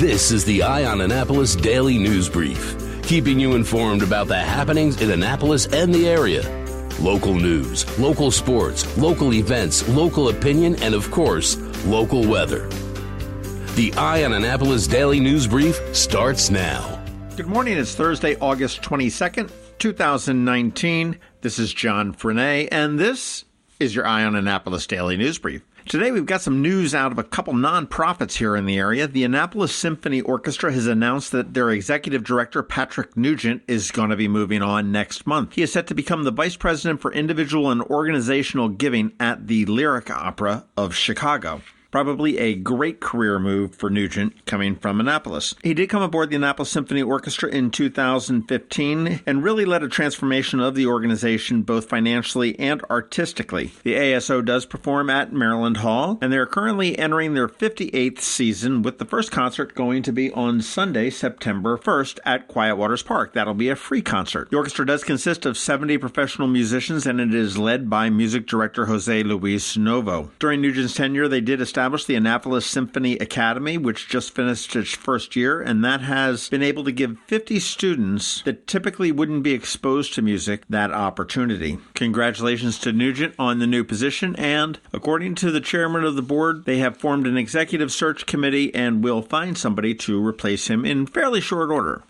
This is the Eye on Annapolis Daily News Brief, keeping you informed about the happenings in Annapolis and the area. Local news, local sports, local events, local opinion, and of course, local weather. The Eye on Annapolis Daily News Brief starts now. Good morning. It's Thursday, August 22nd, 2019. This is John Frenaye, and this is your Eye on Annapolis Daily News Brief. Today, we've got some news out of a couple nonprofits here in the area. The Annapolis Symphony Orchestra has announced that their executive director, Patrick Nugent, is going to be moving on next month. He is set to become the vice president for individual and organizational giving at the Lyric Opera of Chicago. Probably a great career move for Nugent coming from Annapolis. He did come aboard the Annapolis Symphony Orchestra in 2015 and really led a transformation of the organization both financially and artistically. The ASO does perform at Maryland Hall, and they're currently entering their 58th season, with the first concert going to be on Sunday, September 1st at Quiet Waters Park. That'll be a free concert. The orchestra does consist of 70 professional musicians, and it is led by music director Jose Luis Novo. During Nugent's tenure, they did establish the Annapolis Symphony Academy, which just finished its first year, and that has been able to give 50 students that typically wouldn't be exposed to music that opportunity. Congratulations to Nugent on the new position, and according to the chairman of the board, they have formed an executive search committee and will find somebody to replace him in fairly short order.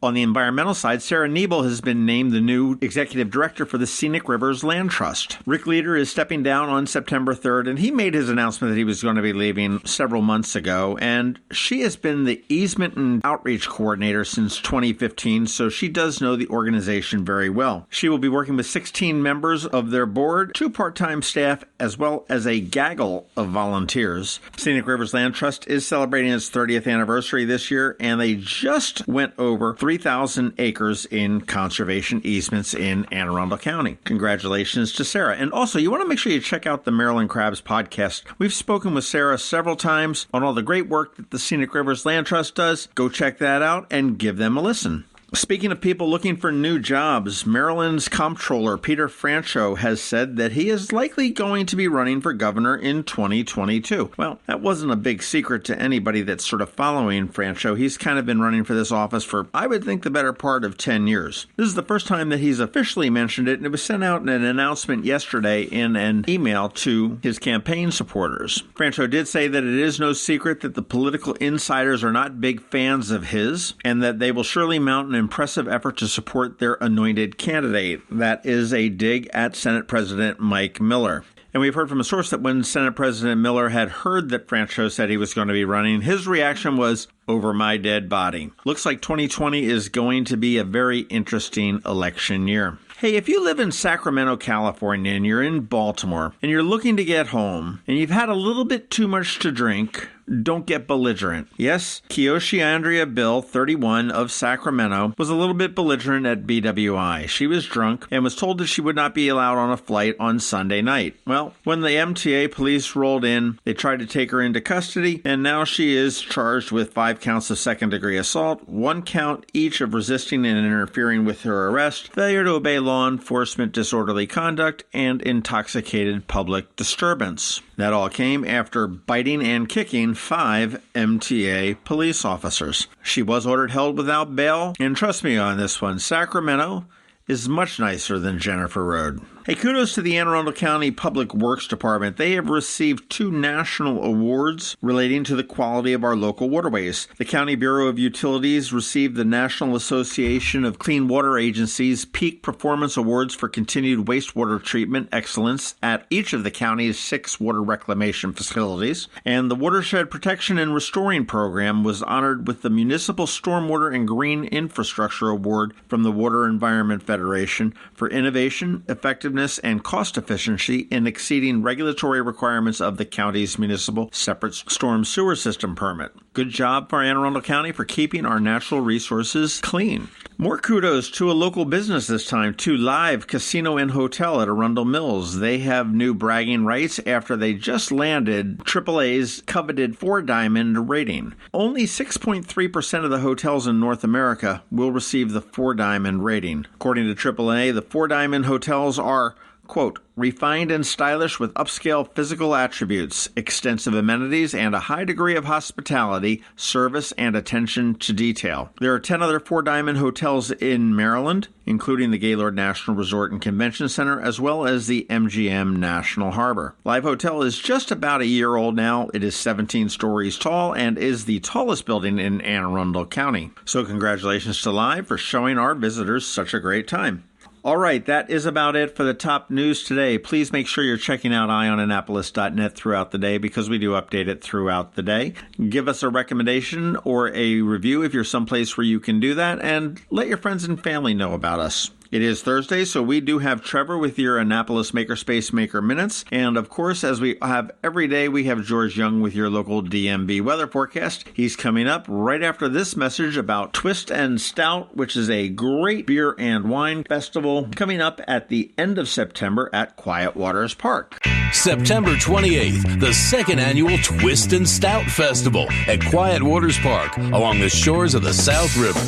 On the environmental side, Sarah Niebel has been named the new executive director for the Scenic Rivers Land Trust. Rick Leader is stepping down on September 3rd, and he made his announcement that he was going to be leaving several months ago, and she has been the easement and outreach coordinator since 2015, so she does know the organization very well. She will be working with 16 members of their board, 2 part-time staff, as well as a gaggle of volunteers. Scenic Rivers Land Trust is celebrating its 30th anniversary this year, and they just went over 3,000 acres in conservation easements in Anne Arundel County. Congratulations to Sarah. And also, you want to make sure you check out the Maryland Crabs podcast. We've spoken with Sarah several times on all the great work that the Scenic Rivers Land Trust does. Go check that out and give them a listen. Speaking of people looking for new jobs, Maryland's Comptroller Peter Franchot has said that he is likely going to be running for governor in 2022. Well, that wasn't a big secret to anybody that's sort of following Franchot. He's kind of been running for this office for, I would think, the better part of 10 years. This is the first time that he's officially mentioned it, and it was sent out in an announcement yesterday in an email to his campaign supporters. Franchot did say that it is no secret that the political insiders are not big fans of his, and that they will surely mount an impressive effort to support their anointed candidate. That is a dig at Senate President Mike Miller. And we've heard from a source that when Senate President Miller had heard that Franchot said he was going to be running, his reaction was, "Over my dead body." Looks like 2020 is going to be a very interesting election year. Hey, if you live in Sacramento, California, and you're in Baltimore, and you're looking to get home, and you've had a little bit too much to drink, don't get belligerent. Yes, Kiyoshi Andrea Bill, 31, of Sacramento, was a little bit belligerent at BWI. She was drunk and was told that she would not be allowed on a flight on Sunday night. Well, when the MTA police rolled in, they tried to take her into custody, and now she is charged with 5 counts of second-degree assault, 1 count each of resisting and interfering with her arrest, failure to obey law enforcement disorderly conduct, and intoxicated public disturbance. That all came after biting and kicking 5 MTA police officers. She was ordered held without bail, and trust me on this one, Sacramento is much nicer than Jennifer Road. Hey, kudos to the Anne Arundel County Public Works Department. They have received 2 national awards relating to the quality of our local waterways. The County Bureau of Utilities received the National Association of Clean Water Agencies Peak Performance Awards for continued wastewater treatment excellence at each of the county's 6 water reclamation facilities. And the Watershed Protection and Restoring Program was honored with the Municipal Stormwater and Green Infrastructure Award from the Water Environment Federation for innovation, effectiveness, and cost efficiency in exceeding regulatory requirements of the county's municipal separate storm sewer system permit. Good job for Anne Arundel County for keeping our natural resources clean. More kudos to a local business this time, to Live Casino and Hotel at Arundel Mills. They have new bragging rights after they just landed AAA's coveted 4-diamond rating. Only 6.3% of the hotels in North America will receive the 4-diamond rating. According to AAA, the 4-diamond hotels are quote, refined and stylish with upscale physical attributes, extensive amenities, and a high degree of hospitality, service, and attention to detail. There are 10 other Four Diamond hotels in Maryland, including the Gaylord National Resort and Convention Center, as well as the MGM National Harbor. Live Hotel is just about a year old now. It is 17 stories tall and is the tallest building in Arundel County. So congratulations to Live for showing our visitors such a great time. All right, that is about it for the top news today. Please make sure you're checking out eyeonannapolis.net throughout the day because we do update it throughout the day. Give us a recommendation or a review if you're someplace where you can do that, and let your friends and family know about us. It is Thursday, so we do have Trevor with your Annapolis Makerspace Maker Minutes. And of course, as we have every day, we have George Young with your local DMV weather forecast. He's coming up right after this message about Twist and Stout, which is a great beer and wine festival coming up at the end of September at Quiet Waters Park. September 28th, the second annual Twist and Stout Festival at Quiet Waters Park along the shores of the South River.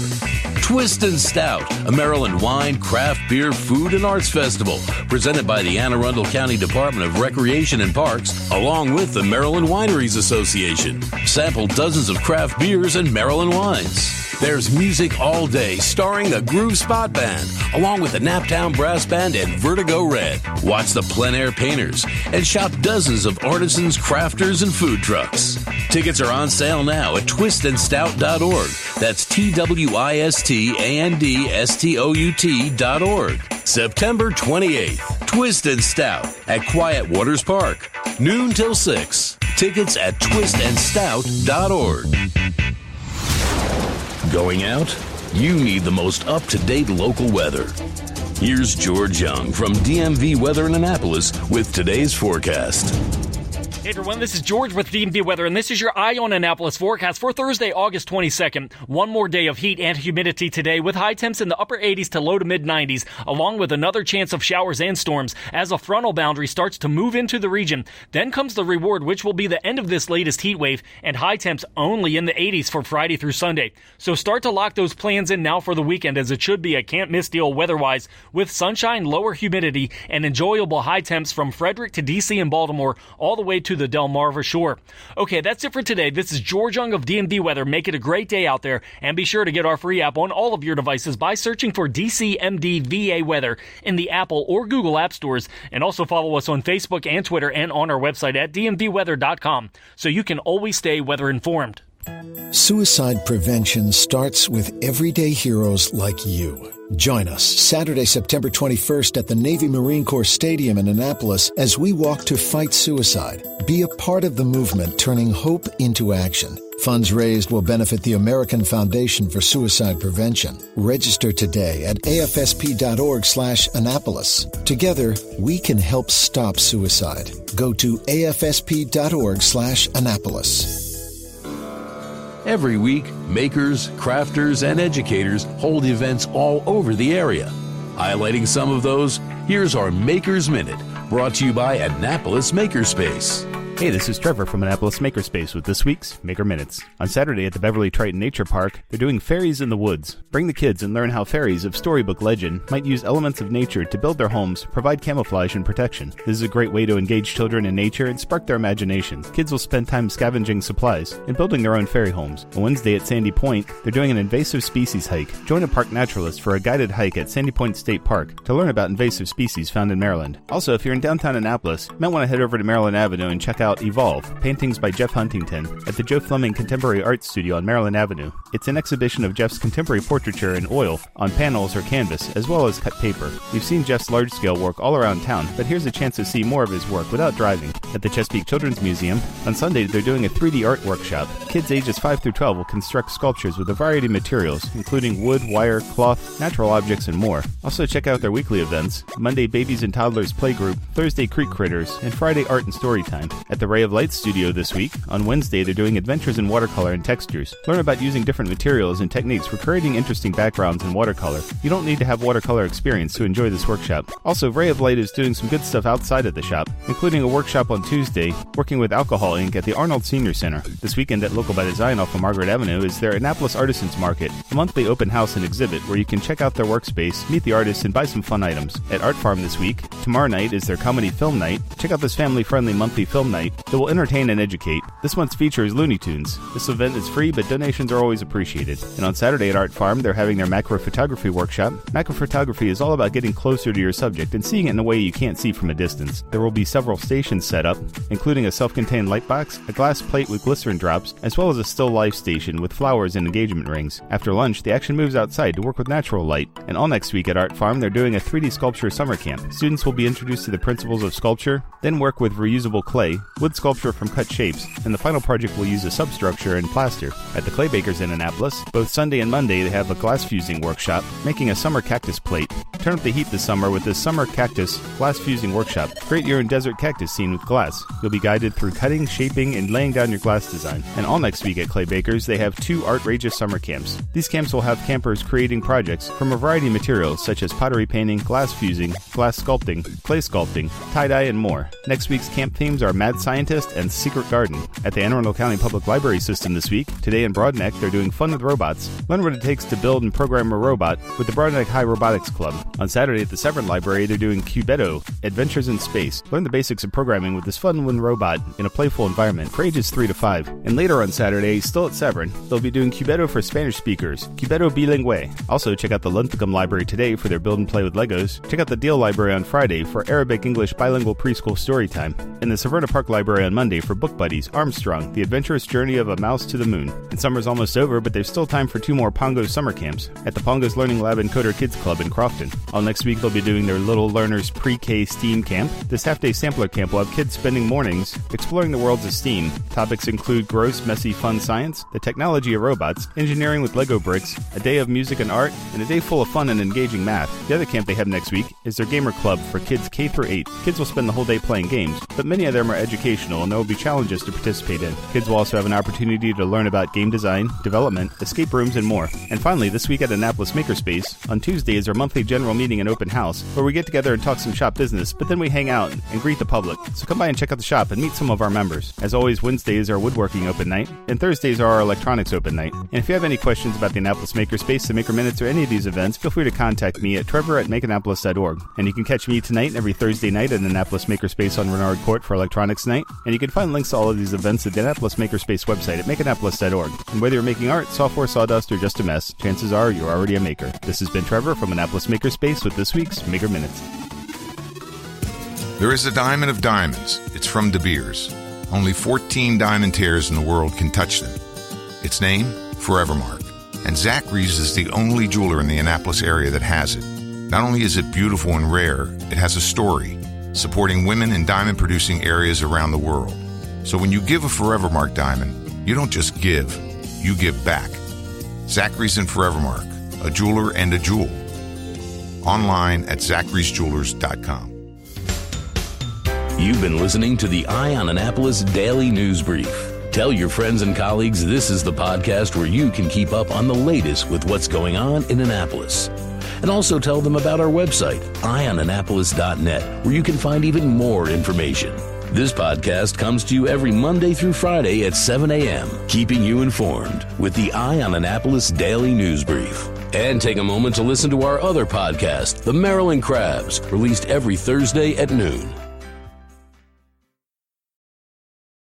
Twist and Stout, a Maryland wine, craft beer, food, and arts festival presented by the Arundel County Department of Recreation and Parks along with the Maryland Wineries Association. Sample dozens of craft beers and Maryland wines. There's music all day starring the Groove Spot Band along with the Naptown Brass Band and Vertigo Red. Watch the Plein Air Painters and shop dozens of artisans, crafters, and food trucks. Tickets are on sale now at twistandstout.org. That's TWISTANDSTOUT.org. September 28th, Twist and Stout at Quiet Waters Park. Noon till 6. Tickets at twistandstout.org. Going out? You need the most up-to-date local weather. Here's George Young from DMV Weather in Annapolis with today's forecast. Hey everyone, this is George with DMV Weather, and this is your Eye on Annapolis forecast for Thursday, August 22nd. One more day of heat and humidity today with high temps in the upper 80s to low to mid 90s, along with another chance of showers and storms as a frontal boundary starts to move into the region. Then comes the reward, which will be the end of this latest heat wave, and high temps only in the 80s for Friday through Sunday. So start to lock those plans in now for the weekend, as it should be a can't-miss deal weather-wise, with sunshine, lower humidity, and enjoyable high temps from Frederick to D.C. and Baltimore, all the way to the Delmarva shore. Okay, that's it for today. This is George Young of DMV Weather. Make it a great day out there, and be sure to get our free app on all of your devices by searching for DCMD VA Weather in the Apple or Google App Stores, and also follow us on Facebook and Twitter and on our website at dmvweather.com so you can always stay weather informed. Suicide prevention starts with everyday heroes like you. Join us Saturday, September 21st at the Navy Marine Corps Stadium in Annapolis as we walk to fight suicide. Be a part of the movement turning hope into action. Funds raised will benefit the American Foundation for Suicide Prevention. Register today at afsp.org/Annapolis. Together, we can help stop suicide. Go to afsp.org/Annapolis. Every week, makers, crafters, and educators hold events all over the area. Highlighting some of those, here's our Maker's Minute, brought to you by Annapolis Makerspace. Hey, this is Trevor from Annapolis Makerspace with this week's Maker Minutes. On Saturday at the Beverly Triton Nature Park, they're doing Fairies in the Woods. Bring the kids and learn how fairies of storybook legend might use elements of nature to build their homes, provide camouflage and protection. This is a great way to engage children in nature and spark their imaginations. Kids will spend time scavenging supplies and building their own fairy homes. On Wednesday at Sandy Point, they're doing an invasive species hike. Join a park naturalist for a guided hike at Sandy Point State Park to learn about invasive species found in Maryland. Also, if you're in downtown Annapolis, you might want to head over to Maryland Avenue and check out Evolve, paintings by Jeff Huntington, at the Joe Fleming Contemporary Art Studio on Maryland Avenue. It's an exhibition of Jeff's contemporary portraiture in oil on panels or canvas, as well as cut paper. We've seen Jeff's large-scale work all around town, but here's a chance to see more of his work without driving. At the Chesapeake Children's Museum, on Sunday they're doing a 3D art workshop. Kids ages 5 through 12 will construct sculptures with a variety of materials, including wood, wire, cloth, natural objects, and more. Also check out their weekly events: Monday Babies and Toddlers Playgroup, Thursday Creek Critters, and Friday Art and Storytime. At the Ray of Light Studio this week, on Wednesday they're doing Adventures in Watercolor and Textures. Learn about using different different materials and techniques for creating interesting backgrounds in watercolor. You don't need to have watercolor experience to enjoy this workshop. Also, Ray of Light is doing some good stuff outside of the shop, including a workshop on Tuesday working with alcohol ink at the Arnold Senior Center. This weekend at Local by Design off of Margaret Avenue is their Annapolis Artisans Market, a monthly open house and exhibit where you can check out their workspace, meet the artists, and buy some fun items. At Art Farm this week, tomorrow night is their comedy film night. Check out this family-friendly monthly film night that will entertain and educate. This month's feature is Looney Tunes. This event is free, but donations are always appreciated. And on Saturday at Art Farm, they're having their macro photography workshop. Macro photography is all about getting closer to your subject and seeing it in a way you can't see from a distance. There will be several stations set up, including a self-contained light box, a glass plate with glycerin drops, as well as a still life station with flowers and engagement rings. After lunch, the action moves outside to work with natural light. And all next week at Art Farm, they're doing a 3D sculpture summer camp. Students will be introduced to the principles of sculpture, then work with reusable clay, wood sculpture from cut shapes, and the final project will use a substructure and plaster. At the Clay Bakers in Annapolis, both Sunday and Monday they have a glass fusing workshop, making a summer cactus plate. Turn up the heat this summer with this summer cactus glass fusing workshop. Create your own desert cactus scene with glass. You'll be guided through cutting, shaping, and laying down your glass design. And all next week at Clay Bakers, they have 2 Artrageous summer camps. These camps will have campers creating projects from a variety of materials such as pottery painting, glass fusing, glass sculpting, clay sculpting, tie-dye, and more. Next week's camp themes are Mad Scientist and Secret Garden. At the Arundel County Public Library System this week, today in Broadneck, they're doing Fun with Robots. Learn what it takes to build and program a robot with the Broadneck High Robotics Club. On Saturday at the Severn Library, they're doing Cubeto, Adventures in Space. Learn the basics of programming with this fun one robot in a playful environment for ages 3 to 5. And later on Saturday, still at Severn, they'll be doing Cubeto for Spanish speakers, Cubeto Bilingüe. Also, check out the Linthicum Library today for their Build and Play with Legos. Check out the Deal Library on Friday for Arabic-English bilingual preschool story time. And the Severna Park Library on Monday for Book Buddies, Armstrong, The Adventurous Journey of a Mouse to the Moon. And summer's almost over, but there's still time for 2 more Pongos summer camps at the Pongos Learning Lab and Coder Kids Club in Crofton. All next week, they'll be doing their Little Learners Pre-K STEAM Camp. This half-day sampler camp will have kids spending mornings exploring the worlds of STEAM. Topics include gross, messy, fun science, the technology of robots, engineering with Lego bricks, a day of music and art, and a day full of fun and engaging math. The other camp they have next week is their Gamer Club for kids K through 8. Kids will spend the whole day playing games, but many of them are educational and there will be challenges to participate in. Kids will also have an opportunity to learn about game design, development, escape rooms, and more. And finally, this week at Annapolis Makerspace, on Tuesday is our monthly general meeting and open house, where we get together and talk some shop business, but then we hang out and greet the public. So come by and check out the shop and meet some of our members. As always, Wednesday is our woodworking open night, and Thursdays are our electronics open night. And if you have any questions about the Annapolis Makerspace, the Maker Minutes, or any of these events, feel free to contact me at trevor@makeannapolis.org. And you can catch me tonight and every Thursday night at Annapolis Makerspace on Renard Court for Electronics Night. And you can find links to all of these events at the Annapolis Makerspace website at makeannapolis.org. And whether you're making art, software, sawdust, or just a mess, chances are you're already a maker. This has been Trevor from Annapolis Makerspace with this week's Maker Minutes. There is a diamond of diamonds. It's from De Beers. Only 14 diamond tears in the world can touch them. Its name, Forevermark. And Zachary's is the only jeweler in the Annapolis area that has it. Not only is it beautiful and rare, it has a story, supporting women in diamond-producing areas around the world. So when you give a Forevermark diamond, you don't just give, you give back. Zachary's and Forevermark, a jeweler and a jewel. Online at zacharysjewelers.com. You've been listening to the Eye on Annapolis Daily News Brief. Tell your friends and colleagues this is the podcast where you can keep up on the latest with what's going on in Annapolis. And also tell them about our website, eyeonannapolis.net, where you can find even more information. This podcast comes to you every Monday through Friday at 7 a.m., keeping you informed with the Eye on Annapolis Daily News Brief. And take a moment to listen to our other podcast, The Maryland Crabs, released every Thursday at noon.